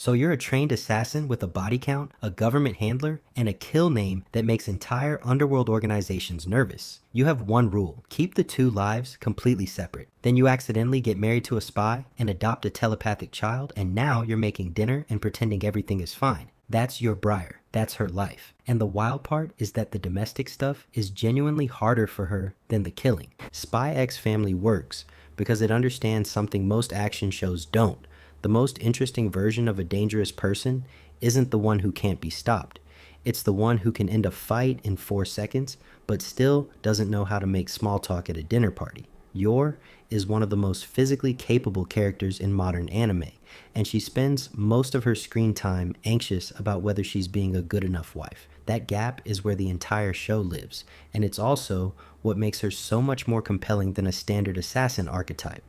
So you're a trained assassin with a body count, a government handler, and a kill name that makes entire underworld organizations nervous. You have one rule: keep the two lives completely separate. Then you accidentally get married to a spy and adopt a telepathic child, and now you're making dinner and pretending everything is fine. That's your Briar. That's her life. And the wild part is that the domestic stuff is genuinely harder for her than the killing. Spy X Family works because it understands something most action shows don't. The most interesting version of a dangerous person isn't the one who can't be stopped. It's the one who can end a fight in 4 seconds, but still doesn't know how to make small talk at a dinner party. Yor is one of the most physically capable characters in modern anime, and she spends most of her screen time anxious about whether she's being a good enough wife. That gap is where the entire show lives, and it's also what makes her so much more compelling than a standard assassin archetype.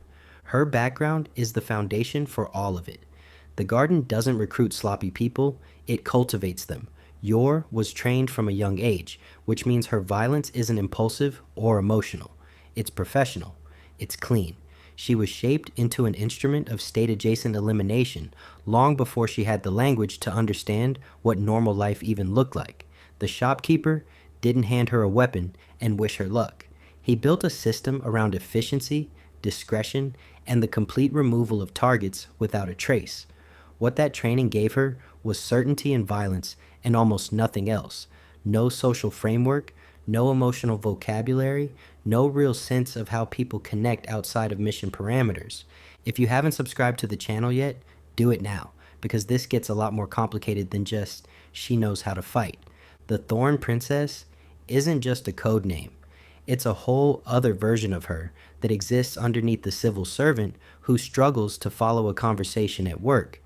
Her background is the foundation for all of it. The garden doesn't recruit sloppy people, it cultivates them. Yor was trained from a young age, which means her violence isn't impulsive or emotional. It's professional. It's clean. She was shaped into an instrument of state-adjacent elimination long before she had the language to understand what normal life even looked like. The shopkeeper didn't hand her a weapon and wish her luck. He built a system around efficiency, discretion, and the complete removal of targets without a trace. What that training gave her was certainty in violence and almost nothing else. No social framework, no emotional vocabulary, no real sense of how people connect outside of mission parameters. If you haven't subscribed to the channel yet, do it now, because this gets a lot more complicated than just she knows how to fight. The Thorn Princess isn't just a code name. It's a whole other version of her that exists underneath the civil servant who struggles to follow a conversation at work.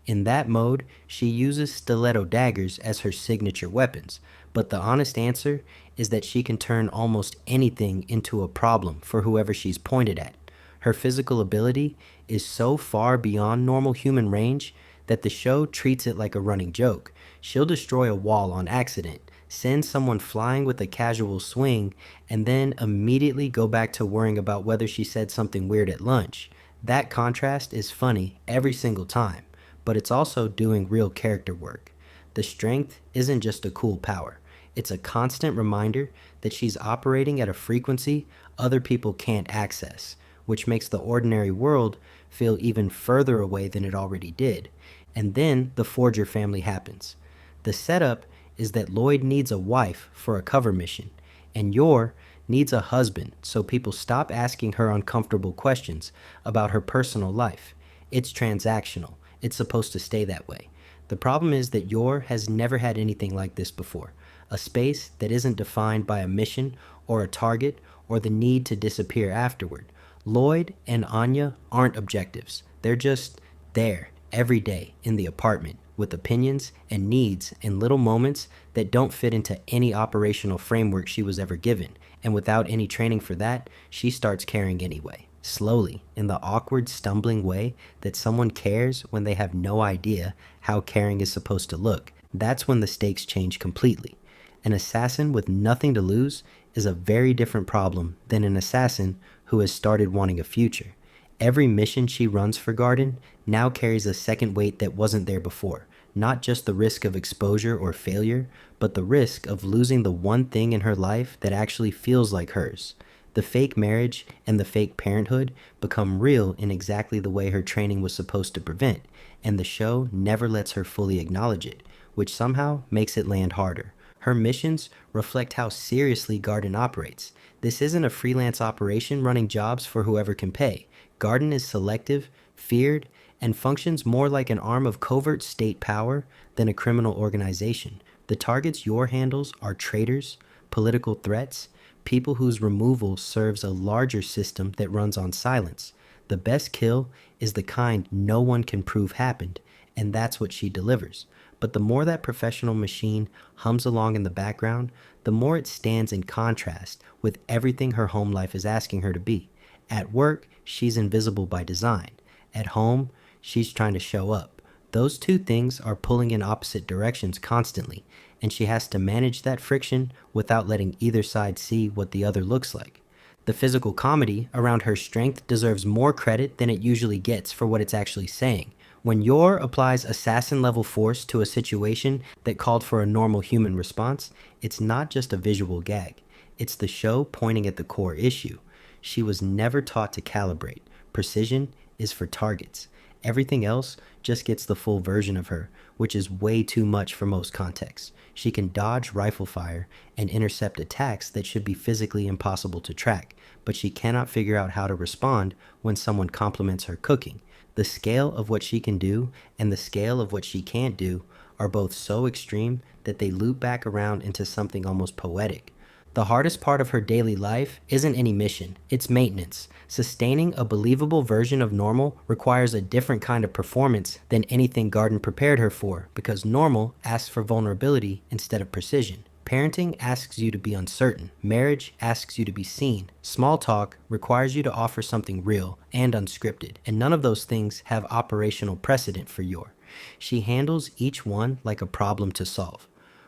In that mode, she uses stiletto daggers as her signature weapons, but the honest answer is that she can turn almost anything into a problem for whoever she's pointed at. Her physical ability is so far beyond normal human range that the show treats it like a running joke. She'll destroy a wall on accident, send someone flying with a casual swing, and then immediately go back to worrying about whether she said something weird at lunch. That contrast is funny every single time, but it's also doing real character work. The strength isn't just a cool power. It's a constant reminder that she's operating at a frequency other people can't access, which makes the ordinary world feel even further away than it already did. And then the Forger family happens. The setup is that Lloyd needs a wife for a cover mission, and Yor needs a husband so people stop asking her uncomfortable questions about her personal life. It's transactional. It's supposed to stay that way. The problem is that Yor has never had anything like this before. A space that isn't defined by a mission or a target or the need to disappear afterward. Lloyd and Anya aren't objectives. They're just there every day in the apartment with opinions and needs in little moments that don't fit into any operational framework she was ever given. And without any training for that, she starts caring anyway. Slowly, in the awkward, stumbling way that someone cares when they have no idea how caring is supposed to look. That's when the stakes change completely. An assassin with nothing to lose is a very different problem than an assassin who has started wanting a future. Every mission she runs for Garden now carries a second weight that wasn't there before. Not just the risk of exposure or failure, but the risk of losing the one thing in her life that actually feels like hers. The fake marriage and the fake parenthood become real in exactly the way her training was supposed to prevent, and the show never lets her fully acknowledge it, which somehow makes it land harder. Her missions reflect how seriously Garden operates. This isn't a freelance operation running jobs for whoever can pay. Garden is selective, feared, and functions more like an arm of covert state power than a criminal organization. The targets Yor handles are traitors, political threats, people whose removal serves a larger system that runs on silence. The best kill is the kind no one can prove happened, and that's what she delivers. But the more that professional machine hums along in the background, the more it stands in contrast with everything her home life is asking her to be. At work, she's invisible by design. At home, she's trying to show up. Those two things are pulling in opposite directions constantly, and she has to manage that friction without letting either side see what the other looks like. The physical comedy around her strength deserves more credit than it usually gets for what it's actually saying. When Yor applies assassin level force to a situation that called for a normal human response, it's not just a visual gag. It's the show pointing at the core issue. She was never taught to calibrate. Precision is for targets. Everything else just gets the full version of her, which is way too much for most contexts. She can dodge rifle fire and intercept attacks that should be physically impossible to track, but she cannot figure out how to respond when someone compliments her cooking. The scale of what she can do and the scale of what she can't do are both so extreme that they loop back around into something almost poetic. The hardest part of her daily life isn't any mission, it's maintenance. Sustaining a believable version of normal requires a different kind of performance than anything Garden prepared her for, because normal asks for vulnerability instead of precision. Parenting asks you to be uncertain. Marriage asks you to be seen. Small talk requires you to offer something real and unscripted, and none of those things have operational precedent for Yor. She handles each one like a problem to solve,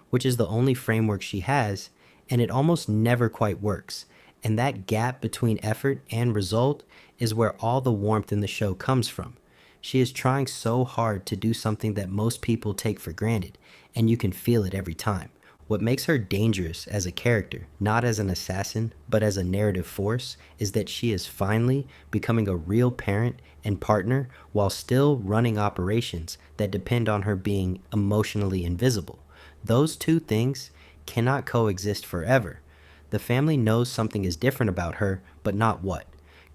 which is the only framework she has, and it almost never quite works. And that gap between effort and result is where all the warmth in the show comes from. She is trying so hard to do something that most people take for granted, and you can feel it every time. What makes her dangerous as a character, not as an assassin, but as a narrative force, is that she is finally becoming a real parent and partner while still running operations that depend on her being emotionally invisible. Those two things cannot coexist forever. The family knows something is different about her, but not what.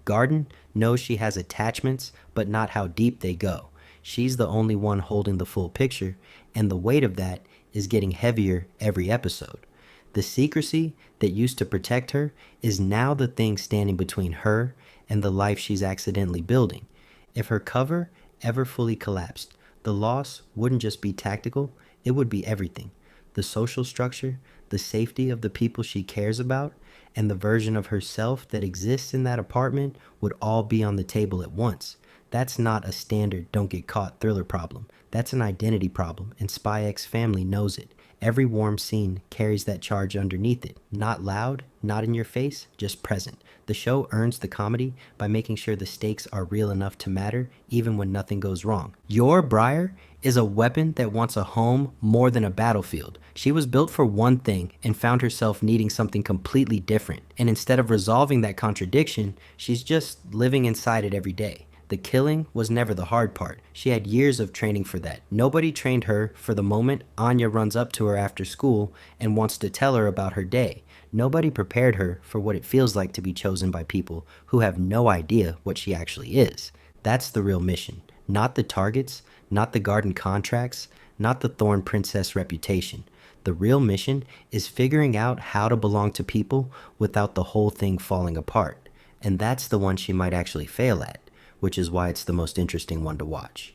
Garden knows she has attachments, but not how deep they go. She's the only one holding the full picture, and the weight of that is getting heavier every episode. The secrecy that used to protect her is now the thing standing between her and the life she's accidentally building. If her cover ever fully collapsed, the loss wouldn't just be tactical, it would be everything. The social structure, the safety of the people she cares about, and the version of herself that exists in that apartment would all be on the table at once. That's not a standard don't get caught thriller problem. That's an identity problem, and Spy X Family knows it. Every warm scene carries that charge underneath it. Not loud, not in your face, just present. The show earns the comedy by making sure the stakes are real enough to matter, even when nothing goes wrong. Yor Briar is a weapon that wants a home more than a battlefield. She was built for one thing and found herself needing something completely different. And instead of resolving that contradiction, she's just living inside it every day. The killing was never the hard part. She had years of training for that. Nobody trained her for the moment Anya runs up to her after school and wants to tell her about her day. Nobody prepared her for what it feels like to be chosen by people who have no idea what she actually is. That's the real mission. Not the targets, not the garden contracts, not the Thorn Princess reputation. The real mission is figuring out how to belong to people without the whole thing falling apart. And that's the one she might actually fail at, which is why it's the most interesting one to watch.